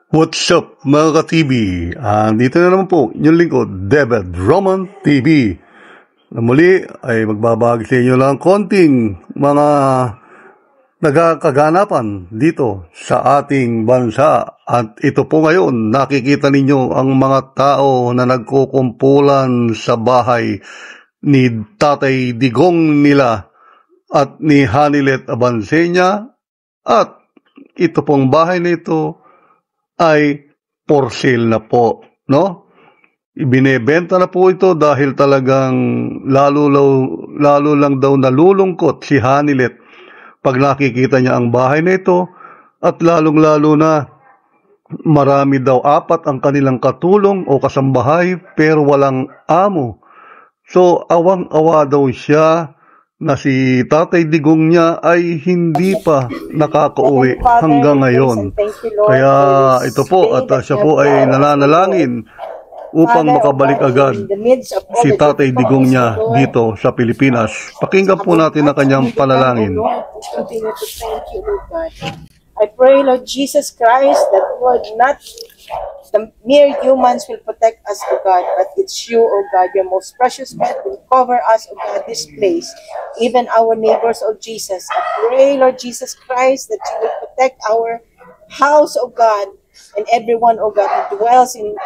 What's up mga ka-TV? Dito na naman po yung lingkod, David Roman TV. Na muli ay magbabahagi sa inyo lang konting mga nagkakaganapan dito sa ating bansa. At ito po ngayon, nakikita ninyo ang mga tao na nagkukumpulan sa bahay ni Tatay Digong nila at ni Hanilet Abansenya. At ito pong bahay nito ay for sale na po, no? Ibinebenta na po ito dahil talagang lalo lang daw nalulungkot si Hanilet pag nakikita niya ang bahay na ito at lalong-lalo na marami daw, 4 ang kanilang katulong o kasambahay pero walang amo. So awang-awa daw siya na si Tatay Digong niya ay hindi pa nakakauwi hanggang ngayon. Kaya ito po, at siya po ay nananalangin upang makabalik agad si Tatay Digong niya dito sa Pilipinas. Pakinggan po natin ang kanyang panalangin. I pray, Lord Jesus Christ, that Lord, not the mere humans will protect us, O God, but it's you, O God, your most precious blood will cover us, O God, this place, even our neighbors, O Jesus. I pray, Lord Jesus Christ, that you will protect our house, O God, and everyone, O God, who dwells in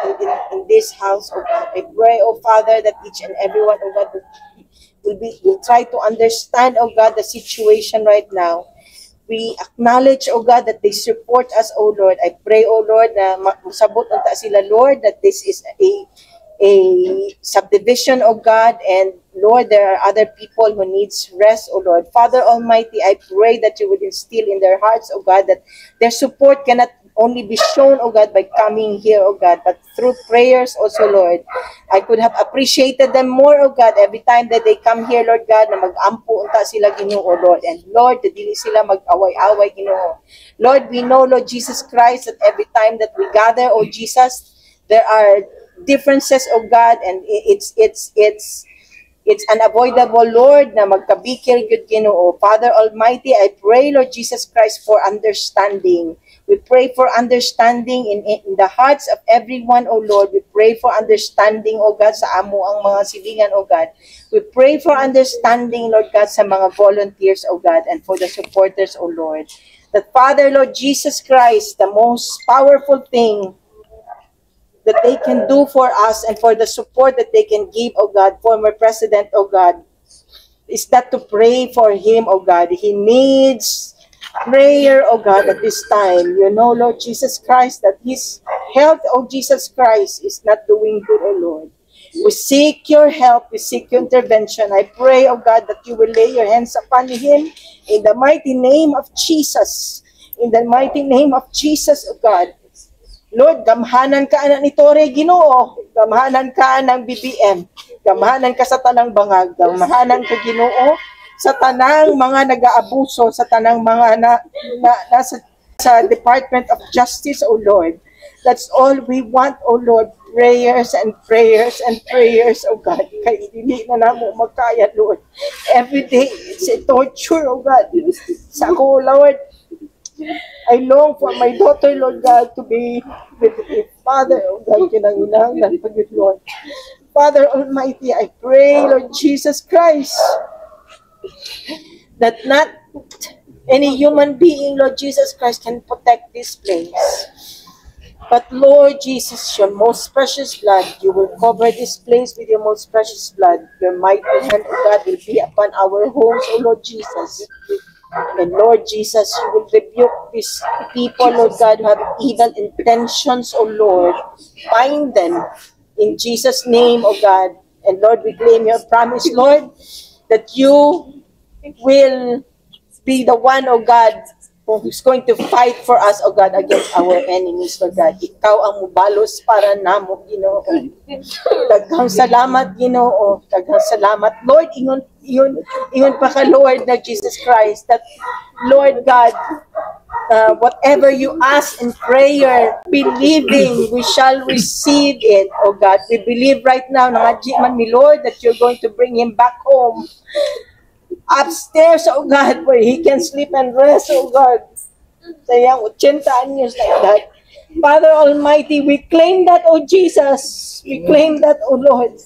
this house, O God. I pray, O Father, that each and everyone, O God, will try to understand, O God, the situation right now. We acknowledge, O God, that they support us, O Lord. I pray, O Lord, na masabot unta sila, Lord, that this is a subdivision, O God, and Lord, there are other people who needs rest, O Lord. Father Almighty, I pray that you would instill in their hearts, O God, that their support cannot only be shown, O God, by coming here, O God, but through prayers also, Lord. I could have appreciated them more, O God, every time that they come here, Lord God, na mag-ampo unta sila, Ginoo, Lord. And Lord, that dili sila mag-away-away, Ginoo. Lord, we know, Lord Jesus Christ, that every time that we gather, O Jesus, there are differences, O God, and it's unavoidable, Lord, na magkabikil yun, Ginoo. Father Almighty, I pray, Lord Jesus Christ, for understanding. We pray for understanding in the hearts of everyone, O Lord. We pray for understanding, O God, sa amo ang mga silingan, O God. We pray for understanding, Lord God, sa mga volunteers, O God, and for the supporters, O Lord. That Father, Lord Jesus Christ, the most powerful thing that they can do for us and for the support that they can give, O God, former President, O God, is that to pray for him, O God. He needs prayer, O God, at this time. You know, Lord Jesus Christ, that his health, O Jesus Christ, is not doing good, O Lord. We seek your help. We seek your intervention. I pray, O God, that you will lay your hands upon him in the mighty name of Jesus. In the mighty name of Jesus, O God. Lord, gamhanan ka na ni Tore, Ginoo. Gamhanan ka ng BBM. Gamhanan ka sa tanang bangag. Gamhanan ka, Ginoo, sa tanang mga nag-aabuso, sa tanang mga nasa sa Department of Justice, O Lord. That's all we want, O Lord. Prayers and prayers and prayers, O God. Kaya hindi na namin magkaya, Lord. Every day, it's a torture, O God. Sa ako, Lord, I long for my daughter, Lord God, to be with the Father, O God, kinanginahanglan pag yun, Lord. Father Almighty, I pray, Lord Jesus Christ, that not any human being, Lord Jesus Christ, can protect this place. But Lord Jesus, your most precious blood, you will cover this place with your most precious blood. Your mighty hand, O God, will be upon our homes, O Lord Jesus. And Lord Jesus, you will rebuke these people, Lord God, who have evil intentions, O Lord. Bind them in Jesus' name, O God. And Lord, we claim your promise, Lord, that you will be the one, O God, who's going to fight for us, O God, against our enemies, Lord God. Ikaw ang mubalos para namo, Ginoo. Daghang salamat, Ginoo. Daghang salamat. Lord, ingon pa ka, Lord, na Jesus Christ, that, Lord God, whatever you ask in prayer, believing, we shall receive it, O God. We believe right now, man mi, Lord, that you're going to bring him back home. Upstairs, oh God, where he can sleep and rest, oh God. Sayang 80 anyos na edad. Father Almighty, we claim that, oh Jesus. We claim that, oh Lord.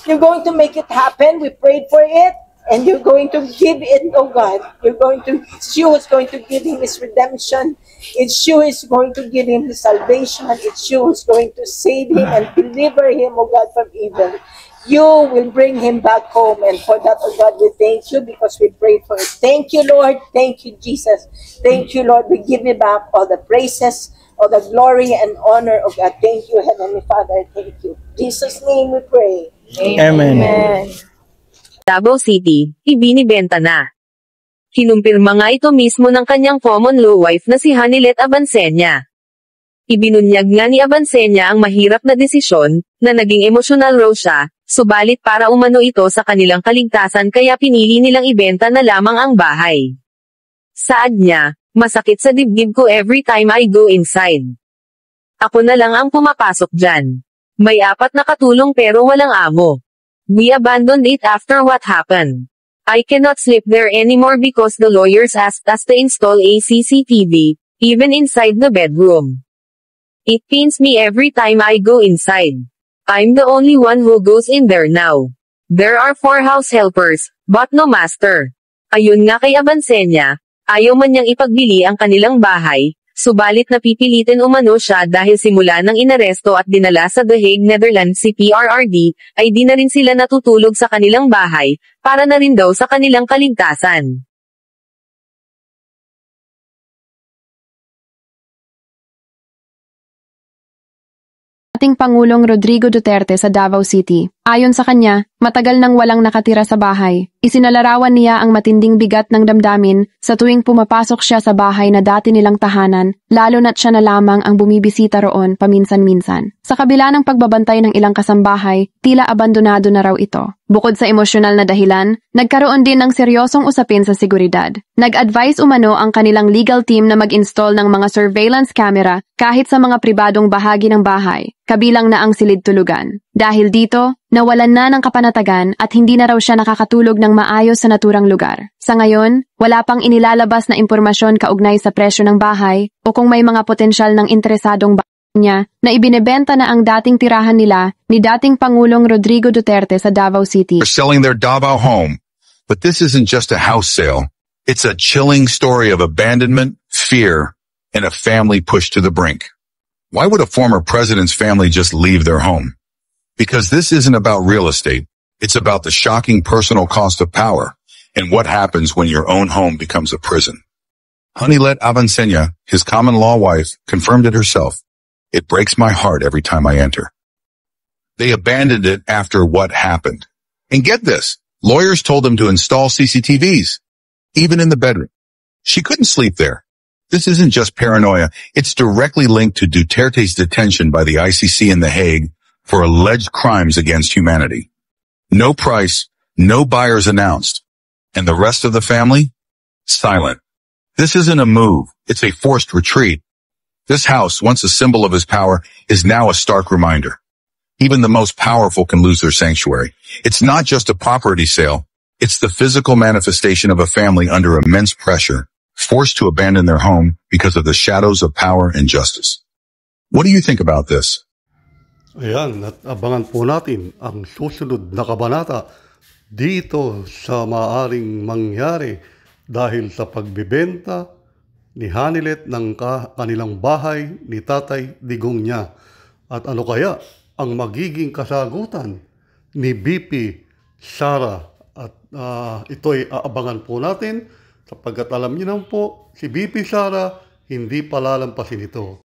You're going to make it happen. We prayed for it. And you're going to give it, oh God. It's you who's going to give him his redemption. It's you who's going to give him his salvation. It's you who's going to save him and deliver him, oh God, from evil. You will bring him back home. And for that, oh God, we thank you because we prayed for it. Thank you, Lord. Thank you, Jesus. Thank you, Lord. We give you back all the praises, all the glory and honor, oh God. Thank you, Heavenly Father. Thank you. In Jesus' name we pray. Amen. Amen. Davao City, ibinibenta na. Kinumpirma nga ito mismo ng kanyang common law wife na si Hanilet Abansenya. Ibinunyag nga ni Abansenya ang mahirap na desisyon, na naging emosyonal raw siya, subalit para umano ito sa kanilang kaligtasan kaya pinili nilang ibenta na lamang ang bahay. Saad niya, masakit sa dibdib ko every time I go inside. Ako na lang ang pumapasok dyan. May 4 na katulong pero walang amo. We abandoned it after what happened. I cannot sleep there anymore because the lawyers asked us to install a CCTV, even inside the bedroom. It pains me every time I go inside. I'm the only one who goes in there now. There are 4 house helpers, but no master. Ayun nga kay Abansenya, ayaw man niyang ipagbili ang kanilang bahay, subalit napipilitin umano siya dahil simula nang inaresto at dinala sa The Hague, Netherlands si PRRD, ay di na rin sila natutulog sa kanilang bahay, para na rin daw sa kanilang kaligtasan. Ating Pangulong Rodrigo Duterte sa Davao City. Ayon sa kanya, matagal nang walang nakatira sa bahay. Isinalarawan niya ang matinding bigat ng damdamin sa tuwing pumapasok siya sa bahay na dati nilang tahanan, lalo na't siya na lamang ang bumibisita roon paminsan-minsan. Sa kabila ng pagbabantay ng ilang kasambahay, tila abandonado na raw ito. Bukod sa emosyonal na dahilan, nagkaroon din ng seryosong usapin sa seguridad. Nag-advise umano ang kanilang legal team na mag-install ng mga surveillance camera kahit sa mga pribadong bahagi ng bahay, kabilang na ang silid tulugan. Dahil dito, nawalan na ng kapanatagan at hindi na raw siya nakakatulog ng maayos sa naturang lugar. Sa ngayon, wala pang inilalabas na impormasyon kaugnay sa presyo ng bahay o kung may mga potensyal ng interesadong niya na ibinebenta na ang dating tirahan nila ni dating Pangulong Rodrigo Duterte sa Davao City. They're selling their Davao home, but this isn't just a house sale. It's a chilling story of abandonment, fear, and a family pushed to the brink. Why would a former president's family just leave their home? Because this isn't about real estate. It's about the shocking personal cost of power and what happens when your own home becomes a prison. Hanilet Abansenya, his common law wife, confirmed it herself. It breaks my heart every time I enter. They abandoned it after what happened. And get this, lawyers told them to install CCTVs, even in the bedroom. She couldn't sleep there. This isn't just paranoia. It's directly linked to Duterte's detention by the ICC in The Hague for alleged crimes against humanity. No price, no buyers announced. And the rest of the family? Silent. This isn't a move. It's a forced retreat. This house, once a symbol of his power, is now a stark reminder. Even the most powerful can lose their sanctuary. It's not just a property sale. It's the physical manifestation of a family under immense pressure, forced to abandon their home because of the shadows of power and justice. What do you think about this? Ayan, at abangan po natin ang susunod na kabanata dito sa maaring mangyari dahil sa pagbibenta ni Hanilet ng kanilang bahay ni Tatay Digong niya. At ano kaya ang magiging kasagutan ni BP Sara? At ito'y aabangan po natin sapagkat alam niyo naman po, si BP Sara hindi palalampasin ito.